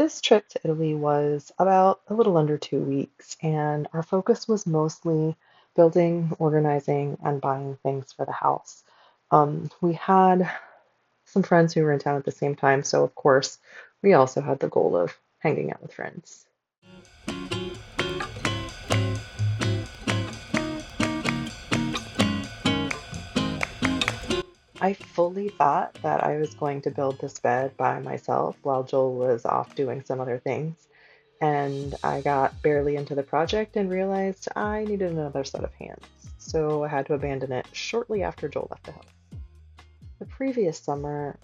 This trip to Italy was about a little under 2 weeks, and our focus was mostly building, organizing, and buying things for the house. We had some friends who were in town at the same time, so of course, we also had the goal of hanging out with friends. I fully thought that I was going to build this bed by myself while Joel was off doing some other things, and I got barely into the project and realized I needed another set of hands, so I had to abandon it shortly after Joel left the house. The previous summer,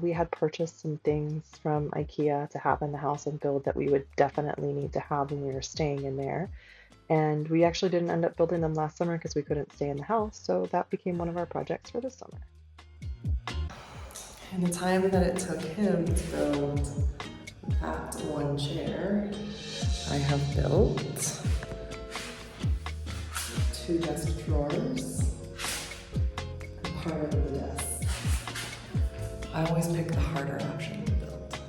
we had purchased some things from IKEA to have in the house and build that we would definitely need to have when we were staying in there. And we actually didn't end up building them last summer because we couldn't stay in the house, so that became one of our projects for this summer. In the time that it took him to build that one chair, I have built two desk drawers and part of the desk. I always pick the harder option to build.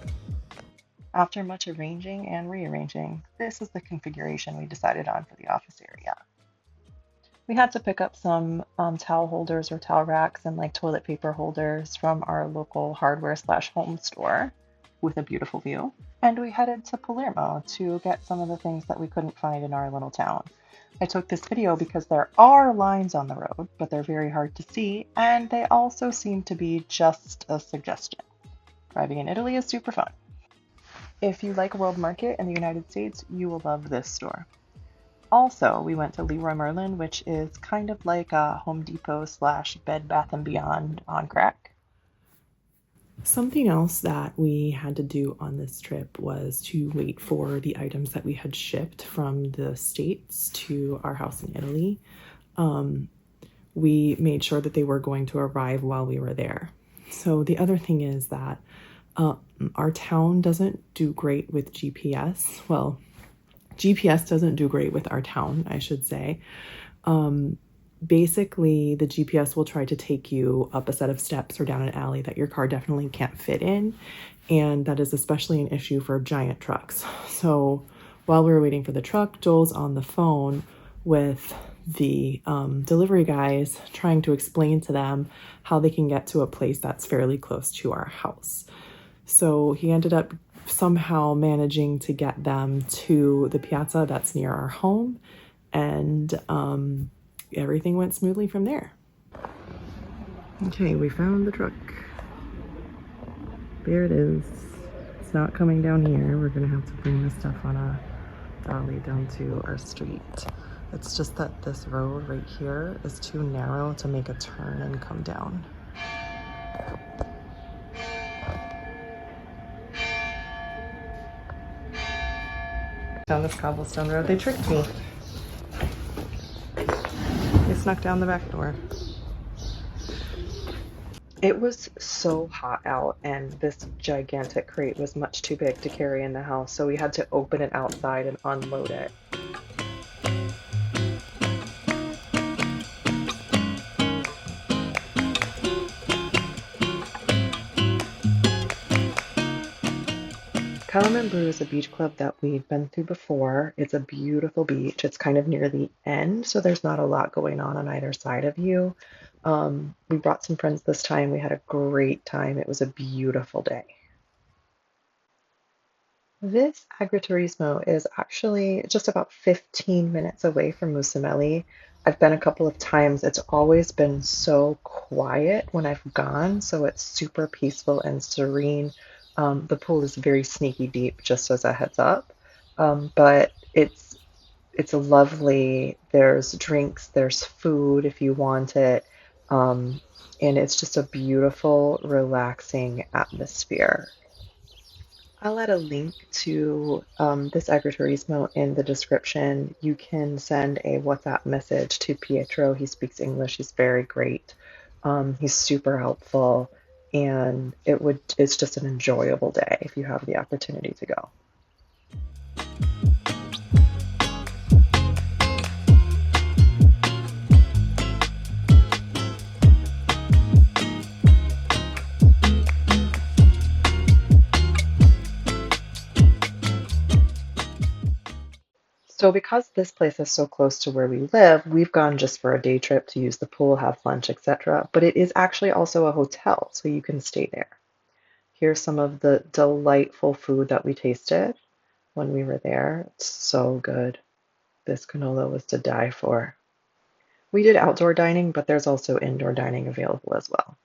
After much arranging and rearranging, this is the configuration we decided on for the office area. We had to pick up some towel holders or towel racks and like toilet paper holders from our local hardware/home store with a beautiful view. And we headed to Palermo to get some of the things that we couldn't find in our little town. I took this video because there are lines on the road, but they're very hard to see, and they also seem to be just a suggestion. Driving in Italy is super fun. If you like World Market in the United States, you will love this store. Also, we went to Leroy Merlin, which is kind of like a Home Depot/Bed Bath & Beyond on crack. Something else that we had to do on this trip was to wait for the items that we had shipped from the States to our house in Italy. We made sure that they were going to arrive while we were there. So the other thing is that our town doesn't do great with GPS. Well, GPS doesn't do great with our town, I should say. Basically, the GPS will try to take you up a set of steps or down an alley that your car definitely can't fit in. And that is especially an issue for giant trucks. So while we were waiting for the truck, Joel's on the phone with the delivery guys trying to explain to them how they can get to a place that's fairly close to our house. So he ended up somehow managing to get them to the piazza that's near our home, and everything went smoothly from there. Okay, we found the truck. There it is. It's not coming down here. We're gonna have to bring this stuff on a dolly down to our street. It's just that this road right here is too narrow to make a turn and come down. Down this cobblestone road. They tricked me. They snuck down the back door. It was so hot out, and this gigantic crate was much too big to carry in the house, so we had to open it outside and unload it. Calumet Brew is a beach club that we've been through before. It's a beautiful beach. It's kind of near the end, so there's not a lot going on either side of you. We brought some friends this time. We had a great time. It was a beautiful day. This agriturismo is actually just about 15 minutes away from Musamelli. I've been a couple of times. It's always been so quiet when I've gone, so it's super peaceful and serene. The pool is very sneaky deep, just as a heads up. But it's a lovely, there's drinks, there's food if you want it. And it's just a beautiful, relaxing atmosphere. I'll add a link to this agriturismo in the description. You can send a WhatsApp message to Pietro. He speaks English. He's very great. He's super helpful. And it's just an enjoyable day if you have the opportunity to go. So because this place is so close to where we live, we've gone just for a day trip to use the pool, have lunch, etc. But it is actually also a hotel, so you can stay there. Here's some of the delightful food that we tasted when we were there. It's so good. This canola was to die for. We did outdoor dining, but there's also indoor dining available as well.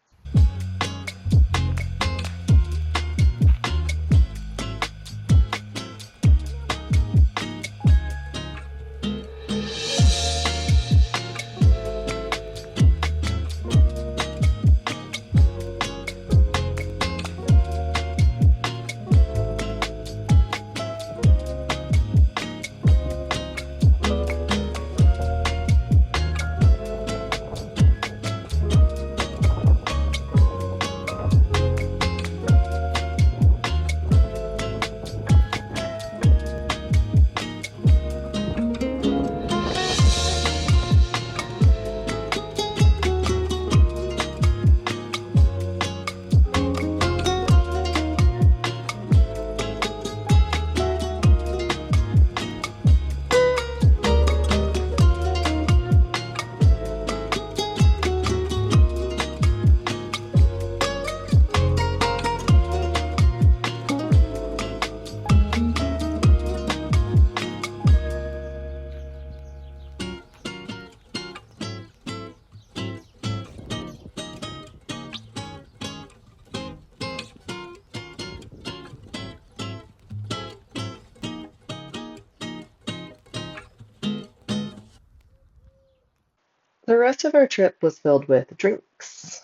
The rest of our trip was filled with drinks,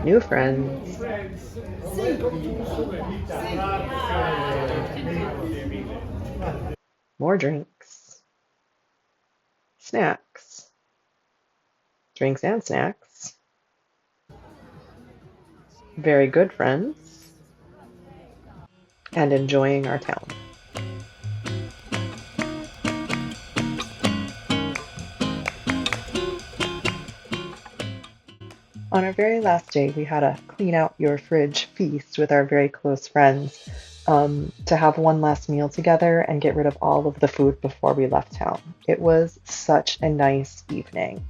new friends, more drinks, snacks, drinks and snacks, very good friends, and enjoying our town. On our very last day, we had a clean out your fridge feast with our very close friends to have one last meal together and get rid of all of the food before we left town. It was such a nice evening.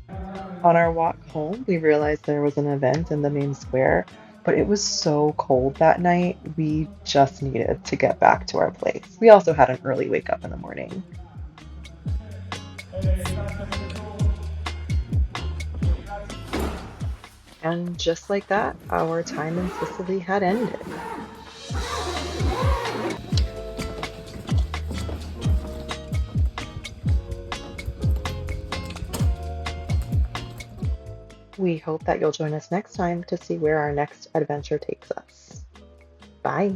On our walk home, we realized there was an event in the main square, but it was so cold that night, we just needed to get back to our place. We also had an early wake up in the morning. And just like that, our time in Sicily had ended. We hope that you'll join us next time to see where our next adventure takes us. Bye.